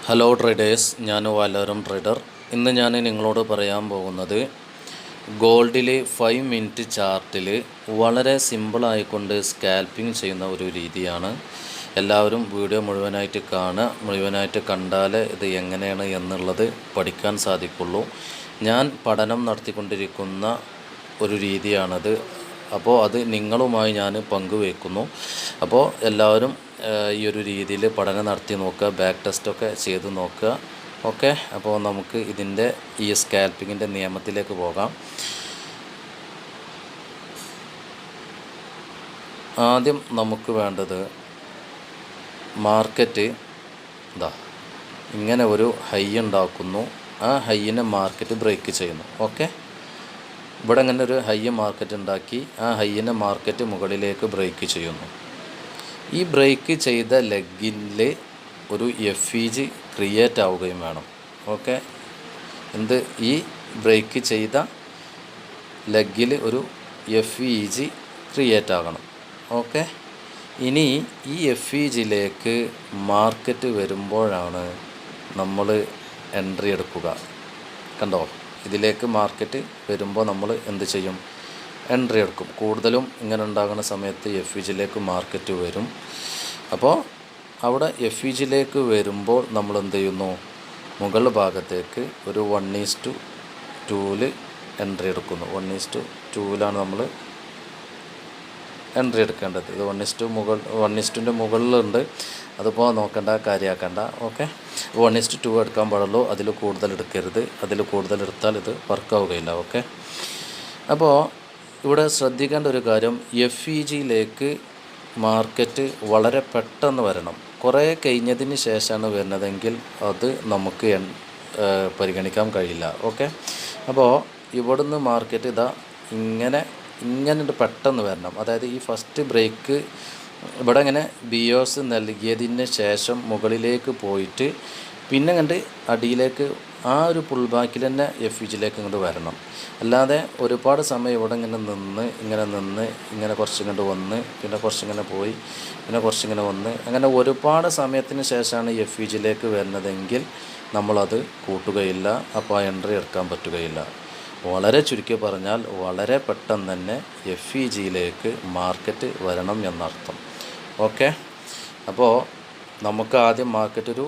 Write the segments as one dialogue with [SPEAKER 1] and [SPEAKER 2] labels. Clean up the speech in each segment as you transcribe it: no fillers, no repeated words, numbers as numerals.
[SPEAKER 1] Hello traders, ഞാൻ വാലോരം trader. ഇന്ന് ഞാൻ നിങ്ങളോട് പറയാൻ പോകുന്നത് ഗോൾഡിൽ 5 മിനിറ്റ് ചാർട്ടിൽ വളരെ സിമ്പിളായിക്കൊണ്ട് സ്കാൽപ്പിംഗ് ചെയ്യുന്ന ഒരു രീതിയാണ്. എല്ലാവരും വീഡിയോ മുഴുവനായിട്ട് കാണുക. മുഴുവനായിട്ട് കണ്ടാലേ ഇത് എങ്ങനെയാണ് എന്നുള്ളത് പഠിക്കാൻ സാധിക്കുള്ളൂ. ഞാൻ പഠനം നടത്തിക്കൊണ്ടിരിക്കുന്ന ഒരു രീതിയാണത്. അപ്പോൾ അത് നിങ്ങളുമായി ഞാൻ പങ്കുവയ്ക്കുന്നു. അപ്പോൾ എല്ലാവരും ഈ ഒരു രീതിയിൽ പഠനം നടത്തി നോക്കുക, ബാക്ക് ടെസ്റ്റൊക്കെ ചെയ്ത് നോക്കുക. ഓക്കെ, അപ്പോൾ നമുക്ക് ഇതിൻ്റെ ഈ സ്കാൽപ്പിങ്ങിൻ്റെ നിയമത്തിലേക്ക് പോകാം. ആദ്യം നമുക്ക് വേണ്ടത് മാർക്കറ്റ് ഇങ്ങനെ ഒരു ഹൈ ഉണ്ടാക്കുന്നു. ആ ഹൈയിനെ മാർക്കറ്റ് ബ്രേക്ക് ചെയ്യുന്നു. ഓക്കെ, ഇവിടെ അങ്ങനെ ഒരു ഹൈ മാർക്കറ്റ് ഉണ്ടാക്കി ആ ഹൈയിനെ മാർക്കറ്റ് മുകളിലേക്ക് ബ്രേക്ക് ചെയ്യുന്നു. ഈ ബ്രേക്ക് ചെയ്ത ലെഗിൽ ഒരു FEG ക്രിയേറ്റ് ആവുകയും വേണം. ഓക്കെ, ഈ ബ്രേക്ക് ചെയ്ത ലെഗിൽ ഒരു FEG ക്രിയേറ്റ് ആകണം. ഓക്കെ, ഇനി ഈ FEGയിലേക്ക് മാർക്കറ്റ് വരുമ്പോഴാണ് നമ്മൾ എൻട്രി എടുക്കുക. കണ്ടോ, ഇതിലേക്ക് മാർക്കറ്റ് വരുമ്പോൾ നമ്മൾ എന്ത് ചെയ്യും? എൻട്രി എടുക്കും. കൂടുതലും ഇങ്ങനെ ഉണ്ടാകുന്ന സമയത്ത് FEGയിലേക്ക് മാർക്കറ്റ് വരും. അപ്പോൾ അവിടെ FEGയിലേക്ക് വരുമ്പോൾ നമ്മൾ എന്ത് ചെയ്യുന്നു? മുകൾ ഭാഗത്തേക്ക് ഒരു 1:2 എൻട്രി എടുക്കുന്നു. 1:2 നമ്മൾ എൻട്രി എടുക്കേണ്ടത്. ഇത് 1:1 മുകളിലുണ്ട്. അതിപ്പോൾ നോക്കേണ്ട, കാര്യമാക്കേണ്ട. ഓക്കെ, 1:2 എടുക്കാൻ പാടുള്ളൂ. അതിൽ കൂടുതൽ എടുക്കരുത്. അതിൽ കൂടുതൽ എടുത്താൽ ഇത് വർക്കാവുകയില്ല. ഓക്കെ, അപ്പോൾ ഇവിടെ ശ്രദ്ധിക്കേണ്ട ഒരു കാര്യം, FEGയിലേക്ക് മാർക്കറ്റ് വളരെ പെട്ടെന്ന് വരണം. കുറേ കഴിഞ്ഞതിന് ശേഷമാണ് വരുന്നതെങ്കിൽ അത് നമുക്ക് പരിഗണിക്കാൻ കഴിയില്ല. ഓക്കെ, അപ്പോൾ ഇവിടുന്ന് മാർക്കറ്റ് ഇങ്ങനെ പെട്ടെന്ന് വരണം. അതായത് ഈ ഫസ്റ്റ് ബ്രേക്ക് ഇവിടെ ഇങ്ങനെ BOS നൽകിയതിന് ശേഷം മുകളിലേക്ക് പോയിട്ട് പിന്നെ അടിയിലേക്ക് ആ ഒരു പുൾ ബാക്കിൽ തന്നെ FEGയിലേക്ക് വരണം. അല്ലാതെ ഒരുപാട് സമയം ഇവിടെ ഇങ്ങനെ കുറച്ചിങ്ങോട്ട് വന്ന് പിന്നെ കുറച്ചിങ്ങനെ പോയി പിന്നെ കുറച്ചിങ്ങനെ വന്ന് അങ്ങനെ ഒരുപാട് സമയത്തിന് ശേഷമാണ് FEGയിലേക്ക് വരുന്നതെങ്കിൽ നമ്മളത് കൂട്ടുകയില്ല. അപ്പോൾ ആ എൻട്രി എടുക്കാൻ പറ്റുകയില്ല. വളരെ ചുരുക്കി പറഞ്ഞാൽ വളരെ പെട്ടെന്ന് തന്നെ FEGയിലേക്ക് മാർക്കറ്റ് വരണം എന്നർത്ഥം. ഓക്കെ, അപ്പോൾ നമുക്ക് ആദ്യം മാർക്കറ്റ് ഒരു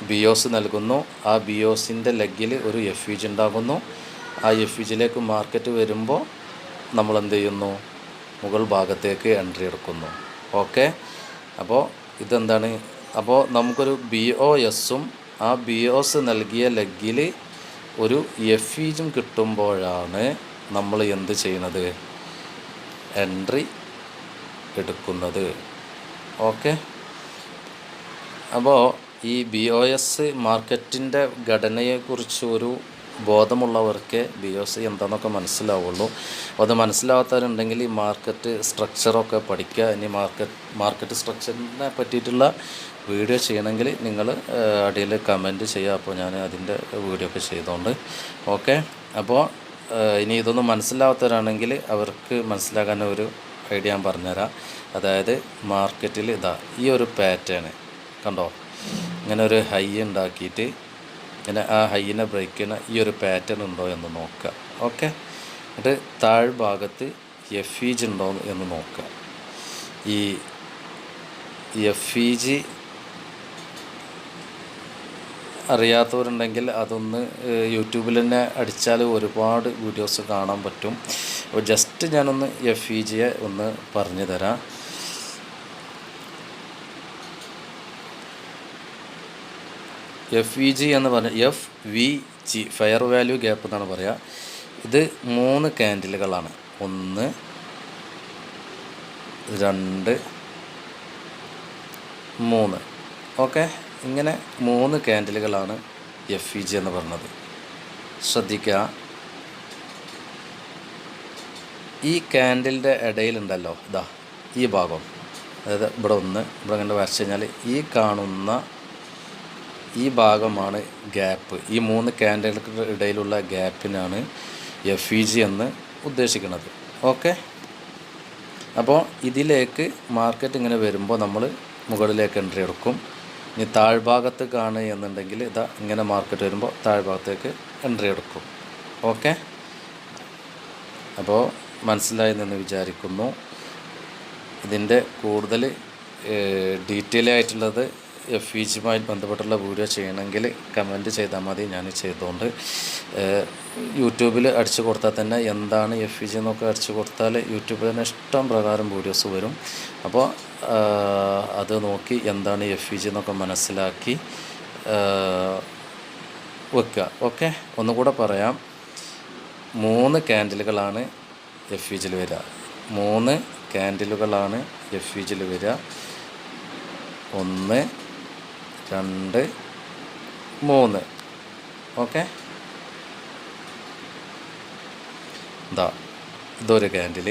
[SPEAKER 1] BOS നൽകുന്നു. ആ BOSൻ്റെ ലെഗിൽ ഒരു FEG ഉണ്ടാകുന്നു. ആ FEGയിലേക്ക് മാർക്കറ്റ് വരുമ്പോൾ നമ്മൾ എന്ത് ചെയ്യുന്നു? മുകൾ ഭാഗത്തേക്ക് എൻട്രി എടുക്കുന്നു. ഓക്കെ, അപ്പോൾ ഇതെന്താണ്? അപ്പോൾ നമുക്കൊരു BOSും ആ BOS നൽകിയ ലെഗിൽ ഒരു FEGും കിട്ടുമ്പോഴാണ് നമ്മൾ എന്ത് ചെയ്യുന്നത്? എൻട്രി എടുക്കുന്നത്. ഓക്കെ, അപ്പോൾ ഈ BOS മാർക്കറ്റിൻ്റെ ഘടനയെക്കുറിച്ച് ഒരു ബോധമുള്ളവർക്ക് BOS എന്താണെന്നൊക്കെ മനസ്സിലാവുള്ളൂ. അത് മനസ്സിലാവാത്തവരുണ്ടെങ്കിൽ ഈ മാർക്കറ്റ് സ്ട്രക്ചറൊക്കെ പഠിക്കുക. ഇനി മാർക്കറ്റ് സ്ട്രക്ചറിനെ പറ്റിയിട്ടുള്ള വീഡിയോ ചെയ്യണമെങ്കിൽ നിങ്ങൾ അടിയിൽ കമൻറ്റ് ചെയ്യുക. അപ്പോൾ ഞാൻ അതിൻ്റെ വീഡിയോ ഒക്കെ ചെയ്തുകൊണ്ട്. ഓക്കെ, അപ്പോൾ ഇനി ഇതൊന്നും മനസ്സിലാവാത്തവരാണെങ്കിൽ അവർക്ക് മനസ്സിലാക്കാൻ ഒരു ഐഡിയ ഞാൻ പറഞ്ഞുതരാം. അതായത് മാർക്കറ്റിൽ ഈ ഒരു പാറ്റേൺ കണ്ടോ, ഇങ്ങനെ ഒരു ഹൈ ഉണ്ടാക്കിയിട്ട് ഇങ്ങനെ ആ ഹൈയിനെ ബ്രേക്ക് ചെയ്യുന്ന ഈ ഒരു പാറ്റേൺ ഉണ്ടോ എന്ന് നോക്കുക. ഓക്കെ, എന്നിട്ട് താഴ്ഭാഗത്ത് FEG ഉണ്ടോ എന്ന് നോക്കുക. ഈ FEG അറിയാത്തവരുണ്ടെങ്കിൽ അതൊന്ന് യൂട്യൂബിൽ തന്നെ അടിച്ചാൽ ഒരുപാട് വീഡിയോസ് കാണാൻ പറ്റും. അപ്പോൾ ജസ്റ്റ് ഞാനൊന്ന് FEGയെ ഒന്ന് പറഞ്ഞു തരാം. FEG എന്ന് പറഞ്ഞാൽ FVG ഫെയർ വാല്യൂ ഗ്യാപ്പ് എന്നാണ് പറയുക. ഇത് 3 ക്യാൻഡിലുകളാണ്. 1 2 3. ഓക്കെ, ഇങ്ങനെ 3 ക്യാൻഡിലുകളാണ് FEG എന്ന് പറഞ്ഞത്. ശ്രദ്ധിക്കുക, ഈ ക്യാൻഡിലിൻ്റെ ഇടയിലുണ്ടല്ലോ ഈ ഭാഗം, അതായത് ഇവിടെ ഇവിടെ കണ്ട് വരച്ച് കഴിഞ്ഞാൽ ഈ കാണുന്ന ഈ ഭാഗമാണ് ഗ്യാപ്പ്. ഈ 3 ക്യാൻഡിലുകൾക്ക് ഇടയിലുള്ള ഗ്യാപ്പിനാണ് FEG എന്ന് ഉദ്ദേശിക്കുന്നത്. ഓക്കെ, അപ്പോൾ ഇതിലേക്ക് മാർക്കറ്റ് ഇങ്ങനെ വരുമ്പോൾ നമ്മൾ മുകളിലേക്ക് എൻട്രി എടുക്കും. ഇനി താഴ്ഭാഗത്തേക്കാണ് എന്നുണ്ടെങ്കിൽ ഇതാ ഇങ്ങനെ മാർക്കറ്റ് വരുമ്പോൾ താഴ്ഭാഗത്തേക്ക് എൻട്രി എടുക്കും. ഓക്കെ, അപ്പോൾ മനസ്സിലായി എന്ന് വിചാരിക്കുന്നു. ഇതിൻ്റെ കൂടുതൽ ഡീറ്റെയിൽ ആയിട്ടുള്ളത് FEGയുമായി ബന്ധപ്പെട്ടുള്ള വീഡിയോ ചെയ്യണമെങ്കിൽ കമൻറ്റ് ചെയ്താൽ മതി, ഞാൻ ചെയ്തുകൊണ്ട്. യൂട്യൂബിൽ അടിച്ചു കൊടുത്താൽ തന്നെ എന്താണ് FEG എന്നൊക്കെ അടിച്ചു കൊടുത്താൽ യൂട്യൂബിൽ തന്നെ ഇഷ്ടം പ്രകാരം വീഡിയോസ് വരും. അപ്പോൾ അത് നോക്കി എന്താണ് FEG എന്നൊക്കെ മനസ്സിലാക്കി വെക്കുക. ഓക്കെ, ഒന്നുകൂടെ പറയാം. 3 ക്യാൻഡിലുകളാണ് FEGയിൽ വരിക. 3 ക്യാൻഡിലുകളാണ് FEGയിൽ വരിക. 1 2 3. ഓക്കെ, ഇതാ ഇതൊരു ക്യാൻഡിൽ,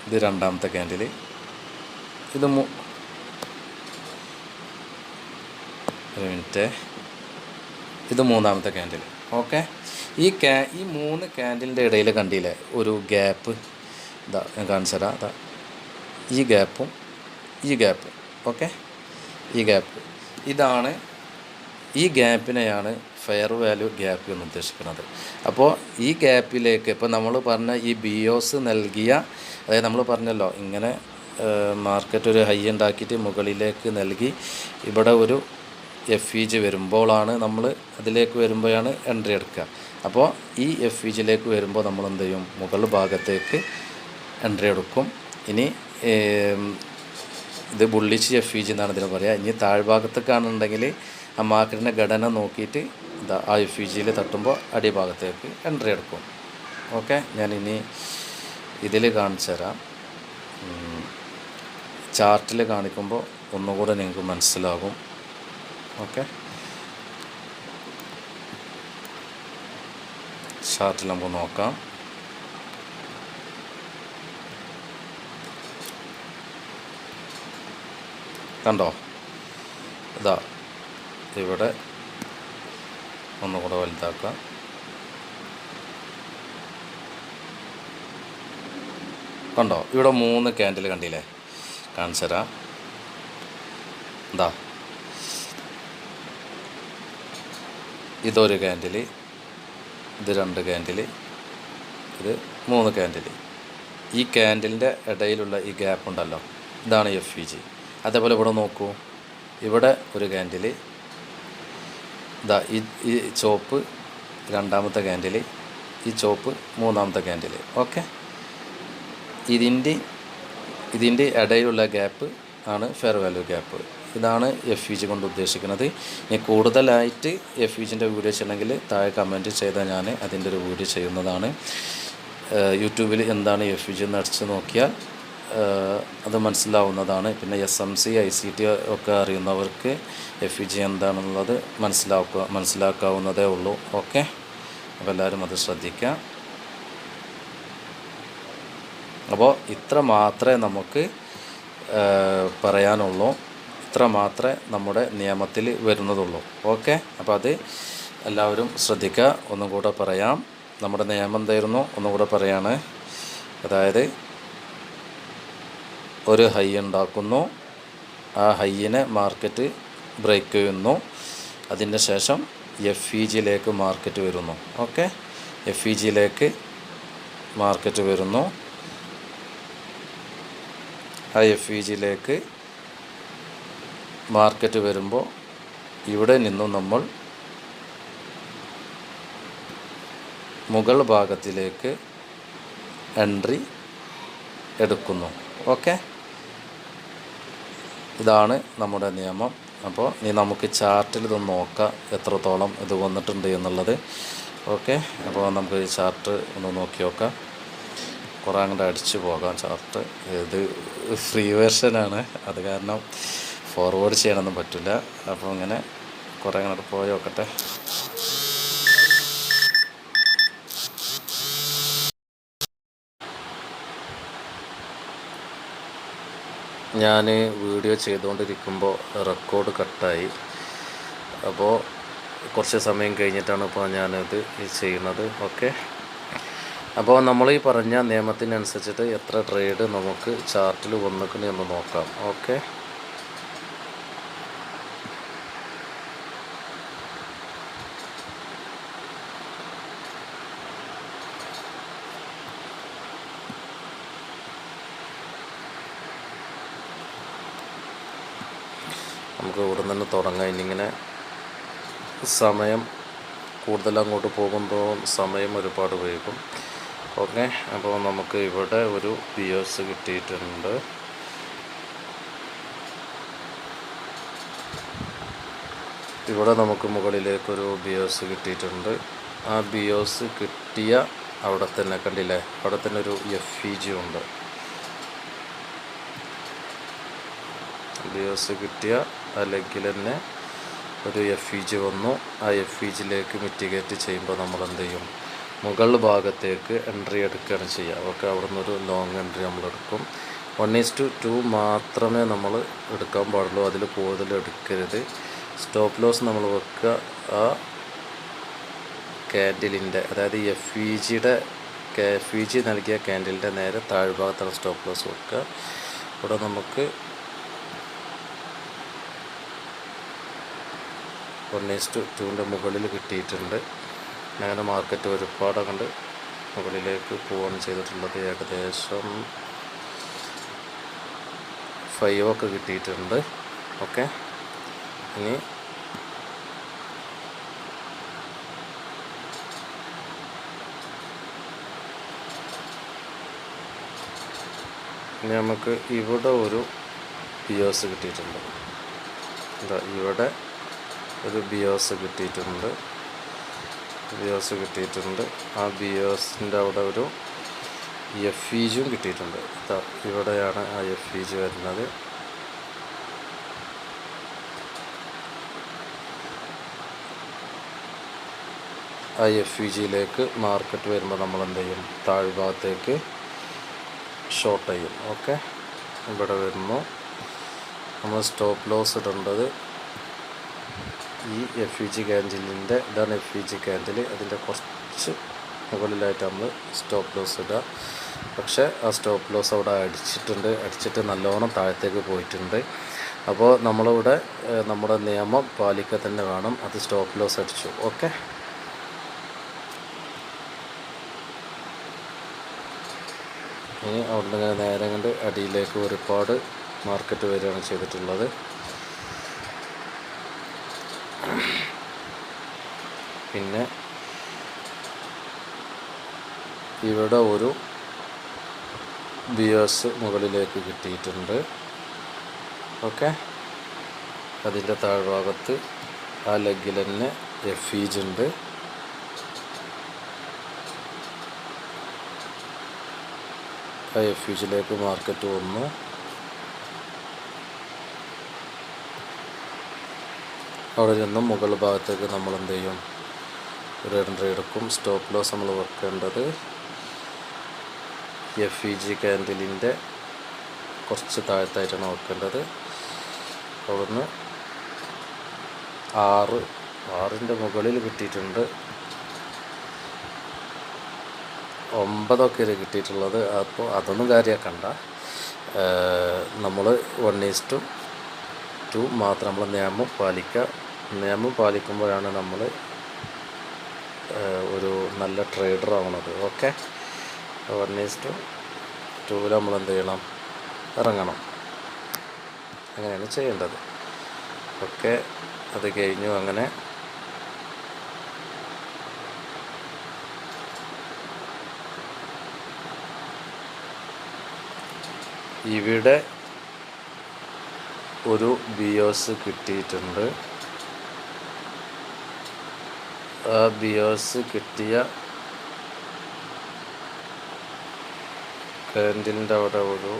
[SPEAKER 1] ഇത് രണ്ടാമത്തെ ക്യാൻഡിൽ, ഇത് ഒരു മിനിറ്റ്, ഇത് മൂന്നാമത്തെ ക്യാൻഡിൽ. ഓക്കെ, ഈ 3 ക്യാൻഡിലിൻ്റെ ഇടയിൽ കണ്ടില്ലേ ഒരു ഗ്യാപ്പ്? ഇതാ ഞാൻ കാണിച്ചു തരാം. അതാ ഈ ഗ്യാപ്പും ഈ ഗ്യാപ്പും. ഓക്കെ, ഈ ഗ്യാപ്പ്, ഇതാണ്, ഈ ഗ്യാപ്പിനെയാണ് ഫെയർ വാല്യൂ ഗ്യാപ്പ് എന്ന് ഉദ്ദേശിക്കുന്നത്. അപ്പോൾ ഈ ഗ്യാപ്പിലേക്ക് ഇപ്പോൾ നമ്മൾ പറഞ്ഞ ഈ BOS നൽകിയ, അതായത് നമ്മൾ പറഞ്ഞല്ലോ ഇങ്ങനെ മാർക്കറ്റ് ഒരു ഹൈ ഉണ്ടാക്കിയിട്ട് മുകളിലേക്ക് നൽകി ഇവിടെ ഒരു FEG വരുമ്പോഴാണ് നമ്മൾ അതിലേക്ക് വരുമ്പോഴാണ് എൻട്രി എടുക്കുക. അപ്പോൾ ഈ FEGയിലേക്ക് വരുമ്പോൾ നമ്മൾ എന്ത് ചെയ്യും? മുകൾ ഭാഗത്തേക്ക് എൻട്രി എടുക്കും. ഇനി ഇത് ബുള്ളിഷ് FEG എന്നാണ് ഇതിന് പറയുക. ഇനി താഴ്ഭാഗത്തേക്കാണെന്നുണ്ടെങ്കിൽ ആ മാർക്കറ്റിൻ്റെ ഘടന നോക്കിയിട്ട് ഇതാ ആ FEGയിൽ തട്ടുമ്പോൾ അടിഭാഗത്തേക്ക് എൻട്രി എടുക്കും. ഓക്കെ, ഞാനിനി ഇതിൽ കാണിച്ചു തരാം. ചാർട്ടിൽ കാണിക്കുമ്പോൾ ഒന്നുകൂടെ നിങ്ങൾക്ക് മനസ്സിലാകും. ഓക്കെ, ചാർട്ടിൽ നമുക്ക് നോക്കാം. കണ്ടോ? ഇതാ ഇവിടെ ഒന്നുകൂടെ വലുതാക്കാം. കണ്ടോ? ഇവിടെ 3 ക്യാൻഡിൽ കണ്ടില്ലേ? കാണിച്ചു തരാം. എന്താ, ഇതൊരു ക്യാൻഡിൽ, ഇത് 2 ക്യാൻഡിൽ, ഇത് 3 ക്യാൻഡിൽ. ഈ ക്യാൻഡിലിൻ്റെ ഇടയിലുള്ള ഈ ഗ്യാപ്പ് ഉണ്ടല്ലോ, ഇതാണ് FEG. അതേപോലെ ഇവിടെ നോക്കൂ, ഇവിടെ ഒരു ക്യാൻഡിൽ, ഇതാ ഈ ചോപ്പ് രണ്ടാമത്തെ ക്യാൻഡിൽ, ഈ ചോപ്പ് മൂന്നാമത്തെ ക്യാൻഡിൽ. ഓക്കെ, ഇതിൻ്റെ ഇടയിലുള്ള ഗ്യാപ്പ് ആണ് ഫെയർ വാല്യൂ ഗ്യാപ്പ്. ഇതാണ് FEG കൊണ്ട് ഉദ്ദേശിക്കുന്നത്. ഇനി കൂടുതലായിട്ട് FEGൻ്റെ വീഡിയോ ചെയ്യണമെങ്കിൽ താഴെ കമൻറ്റ് ചെയ്താൽ ഞാൻ അതിൻ്റെ ഒരു വീഡിയോ ചെയ്യുന്നതാണ്. യൂട്യൂബിൽ എന്താണ് FEG എന്ന് അടിച്ച് നോക്കിയാൽ അത് മനസ്സിലാവുന്നതാണ്. പിന്നെ SMC ICT ഒക്കെ അറിയുന്നവർക്ക് FEG എന്താണെന്നുള്ളത് മനസ്സിലാക്കാവുന്നതേ ഉള്ളൂ. ഓക്കെ, അപ്പോൾ എല്ലാവരും അത് ശ്രദ്ധിക്കുക. അപ്പോൾ ഇത്ര മാത്രമേ നമുക്ക് പറയാനുള്ളൂ, ഇത്ര മാത്രമേ നമ്മുടെ നിയമത്തിൽ വരുന്നതുള്ളൂ. ഓക്കെ, അപ്പോൾ അത് എല്ലാവരും ശ്രദ്ധിക്കുക. ഒന്നും കൂടെ പറയാം, നമ്മുടെ നിയമം എന്തായിരുന്നു ഒന്നും കൂടെ പറയാണ്. അതായത് ഒരു ഹൈ ഉണ്ടാക്കുന്നു, ആ ഹൈയിനെ മാർക്കറ്റ് ബ്രേക്ക് ചെയ്യുന്നു, അതിന് ശേഷം FEGയിലേക്ക് മാർക്കറ്റ് വരുന്നു. ഓക്കെ, FEGയിലേക്ക് മാർക്കറ്റ് വരുന്നു. ആ FEGയിലേക്ക് മാർക്കറ്റ് വരുമ്പോൾ ഇവിടെ നിന്നും നമ്മൾ മുകൾ ഭാഗത്തിലേക്ക് എൻട്രി എടുക്കുന്നു. ഓക്കെ, ഇതാണ് നമ്മുടെ നിയമം. അപ്പോൾ ഇനി നമുക്ക് ചാർട്ടിൽ ഇതൊന്ന് നോക്കാം എത്രത്തോളം ഇത് വന്നിട്ടുണ്ട് എന്നുള്ളത്. ഓക്കെ, അപ്പോൾ നമുക്ക് ഈ ചാർട്ട് ഒന്ന് നോക്കി നോക്കാം. കുറേ അങ്ങോട്ട് അടിച്ചു പോകാം ചാർട്ട്. ഇത് ഫ്രീ വേർഷനാണ്, അത് കാരണം ഫോർവേഡ് ചെയ്യാനൊന്നും പറ്റില്ല. അപ്പോൾ ഇങ്ങനെ കുറേ അങ്ങോട്ട് പോയി നോക്കട്ടെ. ഞാൻ വീഡിയോ ചെയ്തുകൊണ്ടിരിക്കുമ്പോൾ റെക്കോർഡ് കട്ടായി. അപ്പോൾ കുറച്ച് സമയം കഴിഞ്ഞിട്ടാണ് ഇപ്പോൾ ഞാനിത് ചെയ്യുന്നത്. ഓക്കെ, അപ്പോൾ നമ്മൾ ഈ പറഞ്ഞ നിയമത്തിനനുസരിച്ചിട്ട് എത്ര ട്രേഡ് നമുക്ക് ചാർട്ടിൽ വന്നിട്ടുണ്ട് എന്ന് നോക്കാം. ഓക്കെ, നമുക്ക് ഇവിടെ നിന്ന് തുടങ്ങാം. ഇനിയിങ്ങനെ സമയം കൂടുതൽ അങ്ങോട്ട് പോകുമ്പോൾ സമയം ഒരുപാട് വൈകും. ഓക്കെ, അപ്പോൾ നമുക്ക് ഇവിടെ ഒരു പിയേഴ്സ് കിട്ടിയിട്ടുണ്ട്. ഇവിടെ നമുക്ക് മുകളിലേക്കൊരു ബിയോസ് കിട്ടിയിട്ടുണ്ട്. ആ ബിയോസ് കിട്ടിയ അവിടെ തന്നെ കണ്ടില്ലേ, അവിടെ തന്നെ ഒരു FEG ഉണ്ട്. ബിയോസ് കിട്ടിയ ആ ലെഗിൽ തന്നെ ഒരു FEG വന്നു. ആ FEGയിലേക്ക് മിറ്റിഗേറ്റ് ചെയ്യുമ്പോൾ നമ്മൾ എന്ത് ചെയ്യും, മുകൾ ഭാഗത്തേക്ക് എൻട്രി എടുക്കുകയാണ് ചെയ്യുക. ഓക്കെ, അവിടെ നിന്നൊരു ലോങ് എൻട്രി നമ്മൾ എടുക്കും. 1:2 മാത്രമേ നമ്മൾ എടുക്കാൻ പാടുള്ളൂ, അതിൽ കൂടുതൽ എടുക്കരുത്. സ്റ്റോപ്പ് ലോസ് നമ്മൾ വെക്കുക ആ ക്യാൻഡിലിൻ്റെ, അതായത് FEG നൽകിയ ക്യാൻഡിലിൻ്റെ നേരെ താഴ്ഭാഗത്താണ് സ്റ്റോപ്പ് ലോസ് വെക്കുക. ഇവിടെ നമുക്ക് 1:2 മുകളിൽ കിട്ടിയിട്ടുണ്ട്. അങ്ങനെ മാർക്കറ്റ് ഒരുപാട് കണ്ട് മുകളിലേക്ക് പോവുകയാണ് ചെയ്തിട്ടുള്ളത്. ഏകദേശം 5 ഒക്കെ കിട്ടിയിട്ടുണ്ട്. ഓക്കെ, ഇനി നമുക്ക് ഇവിടെ ഒരു ബിയോസ് കിട്ടിയിട്ടുണ്ട്. ഇവിടെ ഒരു ബിയോസ് കിട്ടിയിട്ടുണ്ട്. ആ ബിയോസിൻ്റെ അവിടെ ഒരു FEGയും കിട്ടിയിട്ടുണ്ട്. ഇവിടെയാണ് ആ FEG വരുന്നത്. ആ FEGയിലേക്ക് മാർക്കറ്റ് വരുമ്പോൾ നമ്മൾ എന്ത് ചെയ്യും, താഴ്ഭാഗത്തേക്ക് ഷോർട്ട് ചെയ്യും. ഓക്കെ, ഇവിടെ വരുന്നു. നമ്മൾ സ്റ്റോപ്പ് ലോസ് ഇടേണ്ടത് ഈ FEG ക്യാൻഡിലിൻ്റെ, ഇതാണ് FEG ക്യാൻഡിൽ, അതിൻ്റെ കുറച്ച് മുകളിലായിട്ട് നമ്മൾ സ്റ്റോപ്പ് ലോസ് ഇടുക. പക്ഷേ ആ സ്റ്റോപ്പ് ലോസ് അവിടെ അടിച്ചിട്ട് നല്ലോണം താഴത്തേക്ക് പോയിട്ടുണ്ട്. അപ്പോൾ നമ്മളിവിടെ നമ്മുടെ നിയമം പാലിക്കുക തന്നെ വേണം. അത് സ്റ്റോപ്പ് ലോസ് അടിച്ചു. ഓക്കെ, ഇനി അവിടെ നിന്ന് നേരെ കണ്ട് അടിയിലേക്ക് ഒരുപാട് മാർക്കറ്റ് വരികയാണ് ചെയ്തിട്ടുള്ളത്. പിന്നെ ഇവിടെ ഒരു ബിയോസ് മുകളിലേക്ക് കിട്ടിയിട്ടുണ്ട്. ഓക്കെ, അതിൻ്റെ താഴ്ഭാഗത്ത് ആ ലെഗിൽ തന്നെ FEG ഉണ്ട്. ആ FEGയിലേക്ക് മാർക്കറ്റ് വന്നു. അവിടെ നിന്നും മുകൾ ഭാഗത്തേക്ക് നമ്മൾ എന്ത് ചെയ്യും, ഒരു എൻട്രി എടുക്കും. സ്റ്റോപ്പ് ലോസ് നമ്മൾ വെക്കേണ്ടത് FEG ക്യാൻഡിലിൻ്റെ കുറച്ച് താഴത്തായിട്ടാണ് വെക്കേണ്ടത്. അവിടുന്ന് 6ൻ്റെ മുകളിൽ കിട്ടിയിട്ടുണ്ട്. 9 കിട്ടിയിട്ടുള്ളത്. അപ്പോൾ അതൊന്നും കാര്യമാക്കണ്ട. നമ്മൾ 1:2 മാത്രം നമ്മൾ നിയമം പാലിക്കുക. നിയമം പാലിക്കുമ്പോഴാണ് നമ്മൾ ഒരു നല്ല ട്രേഡർ ആവുന്നത്. ഓക്കെ, 1:2 നമ്മൾ എന്ത് ചെയ്യണം, ഇറങ്ങണം. അങ്ങനെയാണ് ചെയ്യേണ്ടത്. ഓക്കെ, അത് കഴിഞ്ഞു. അങ്ങനെ ഇവിടെ ഒരു ബിയോസ് കിട്ടിയിട്ടുണ്ട്. ആ ബിയോസ് കിട്ടിയ ക്യാൻഡിലിൻ്റെ അവിടെ ഒരു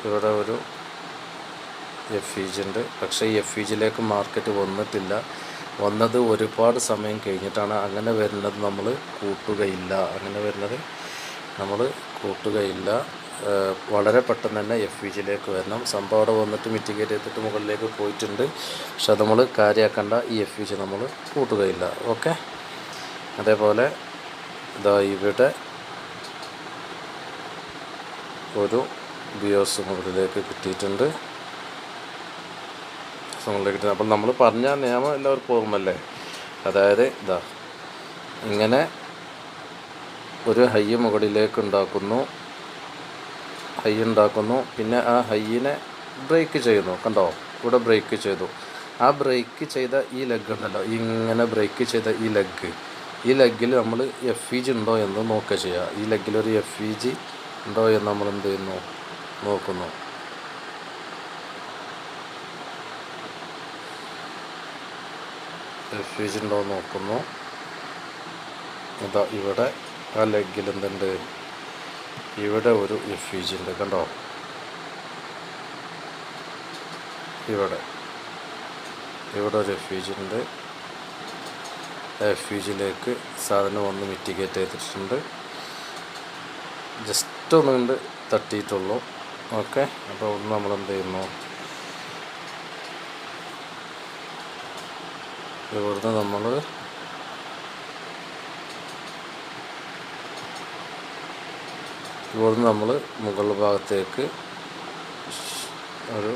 [SPEAKER 1] ഇവിടെ ഒരു FEG ഉണ്ട്. പക്ഷേ ഈ FEGയിലേക്ക് മാർക്കറ്റ് വന്നിട്ടില്ല. വന്നത് ഒരുപാട് സമയം കഴിഞ്ഞിട്ടാണ്. അങ്ങനെ വരുന്നത് നമ്മൾ കൂട്ടുകയില്ല. വളരെ പെട്ടെന്ന് തന്നെ FEGയിലേക്ക് വരണം. സംഭവം അവിടെ വന്നിട്ട് മിറ്റിഗേറ്റ് ചെയ്തിട്ട് മുകളിലേക്ക് പോയിട്ടുണ്ട്. പക്ഷെ നമ്മൾ കാര്യമാക്കേണ്ട, ഈ FEG നമ്മൾ കൂട്ടുകയില്ല. ഓക്കെ, അതേപോലെ ഇതാ ഇവിടെ ഒരു ബിയോസ് മുകളിലേക്ക് കിട്ടിയിട്ടുണ്ട്. അപ്പോൾ നമ്മൾ പറഞ്ഞ നിയമം എല്ലാവർക്കും ഓർമ്മല്ലേ? അതായത് ഇങ്ങനെ ഒരു ഹൈ മുകളിലേക്ക് ഉണ്ടാക്കുന്നു, പിന്നെ ആ ഹൈയിനെ ബ്രേക്ക് ചെയ്യുന്നു. കണ്ടോ, ഇവിടെ ബ്രേക്ക് ചെയ്തു. ആ ബ്രേക്ക് ചെയ്ത ഈ ലെഗ് ഉണ്ടല്ലോ, ഇങ്ങനെ ബ്രേക്ക് ചെയ്ത ഈ ലെഗിൽ നമ്മൾ FEG ഉണ്ടോ എന്ന് നോക്കുക ചെയ്യുക. ഈ ലെഗിലൊരു FEG ഉണ്ടോ എന്ന് നമ്മൾ എന്ത് ചെയ്യുന്നു, നോക്കുന്നു. FEG ഉണ്ടോ നോക്കുന്നു. ഇതാ ഇവിടെ ആ ലെഗിൽ എന്തുണ്ട്, ഇവിടെ ഒരു FEG ഉണ്ട്. കണ്ടോ, ഇവിടെ ഒരു FEG ഉണ്ട്. FEGയിലേക്ക് സാധനം ഒന്ന് മിറ്റിഗേറ്റ് ചെയ്തിട്ടുണ്ട്. ജസ്റ്റ് ഒന്നുകൊണ്ട് തട്ടിയിട്ടുള്ളൂ. ഓക്കെ, അപ്പോൾ നമ്മൾ എന്ത് ചെയ്യുന്നു, ഇവിടുന്ന് നമ്മൾ മുകൾ ഭാഗത്തേക്ക് ഒരു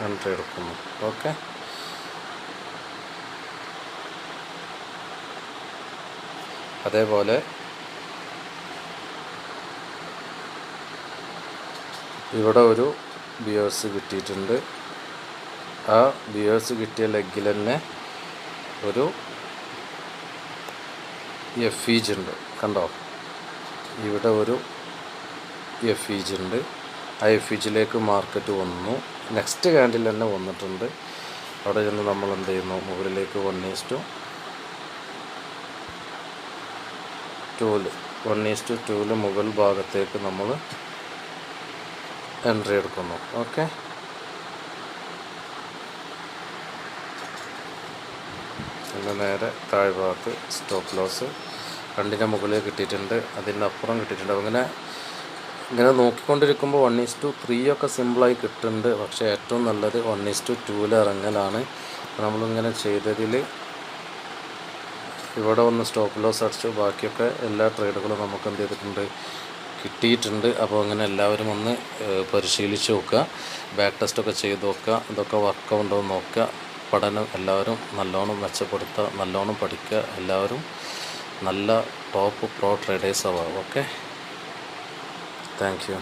[SPEAKER 1] എൻട്രി എടുക്കുന്നു. ഓക്കെ, അതേപോലെ ഇവിടെ ഒരു ബിയേഴ്സ് കിട്ടിയിട്ടുണ്ട്. ആ ബിയേഴ്സ് കിട്ടിയ ലെഗിൽ തന്നെ ഒരു FEG ഉണ്ട്. കണ്ടോ, ഇവിടെ ഒരു FEG ഉണ്ട്. ആ FEGയിലേക്ക് മാർക്കറ്റ് വന്നു. നെക്സ്റ്റ് ക്യാൻഡിൽ തന്നെ വന്നിട്ടുണ്ട്. അവിടെ ചെന്ന് നമ്മൾ എന്ത് ചെയ്യുന്നു, മുകളിലേക്ക് 1:2 മുകൾ ഭാഗത്തേക്ക് നമ്മൾ എൻട്രി എടുക്കുന്നു. ഓക്കെ, പിന്നെ നേരെ താഴ്ഭാഗത്ത് സ്റ്റോപ്പ് ലോസ് 2ന്റെ മുകളിൽ കിട്ടിയിട്ടുണ്ട്, അതിൻ്റെ അപ്പുറം കിട്ടിയിട്ടുണ്ട്. ഇങ്ങനെ നോക്കിക്കൊണ്ടിരിക്കുമ്പോൾ 1:3 ഒക്കെ സിമ്പിളായി കിട്ടുന്നുണ്ട്. പക്ഷേ ഏറ്റവും നല്ലത് 1:2 ഇറങ്ങലാണ്. നമ്മളിങ്ങനെ ചെയ്തതിൽ ഇവിടെ ഒന്ന് സ്റ്റോപ്പ് ലോസ് അടിച്ചു. ബാക്കിയൊക്കെ എല്ലാ ട്രേഡുകളും നമുക്ക് എന്ത് ചെയ്തിട്ടുണ്ട്, കിട്ടിയിട്ടുണ്ട്. അപ്പോൾ അങ്ങനെ എല്ലാവരും ഒന്ന് പരിശീലിച്ച് നോക്കുക, ബാക്ക് ടെസ്റ്റൊക്കെ ചെയ്ത് നോക്കുക, ഇതൊക്കെ വർക്കൗണ്ടോ നോക്കുക. പഠനം എല്ലാവരും നല്ലോണം മെച്ചപ്പെടുത്തുക, നല്ലോണം പഠിക്കുക. എല്ലാവരും നല്ല ടോപ്പ് പ്രോ ട്രേഡേഴ്സ് ആവുക. Okay, thank you.